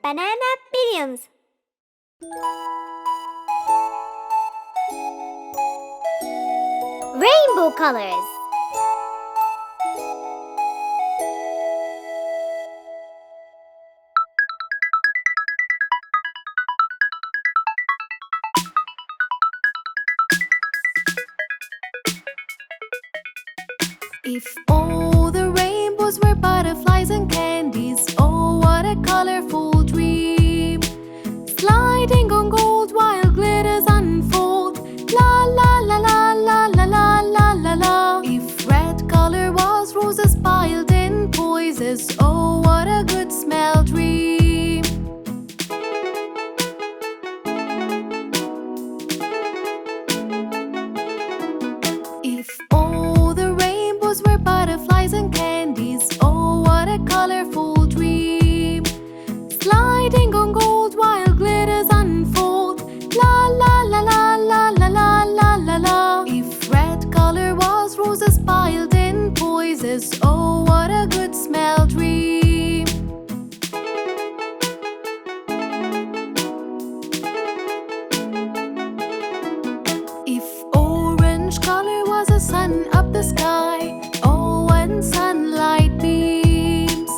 Banana billions. Rainbow colors. If all the rainbows were butterflies and candies, oh, what a colorful dream! Sliding on gold while glitters unfold. La la la la la la la la la la. If red color was roses piled in poises, oh, what a good smell dream! If all the rainbows were butterflies and candies, oh, what a colorful dream! Sliding on gold while glitters unfold. La la la la la la la la la la. If red color was roses piled in poises, oh, what a good smell dream! If orange color was a sun up the sky, oh, when sunlight beams,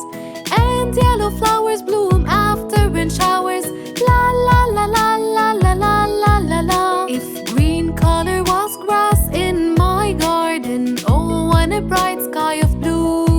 and yellow flowers bloom after rain showers. La la la la la la la la la la. If green color was grass in my garden, oh, when a bright sky of blue.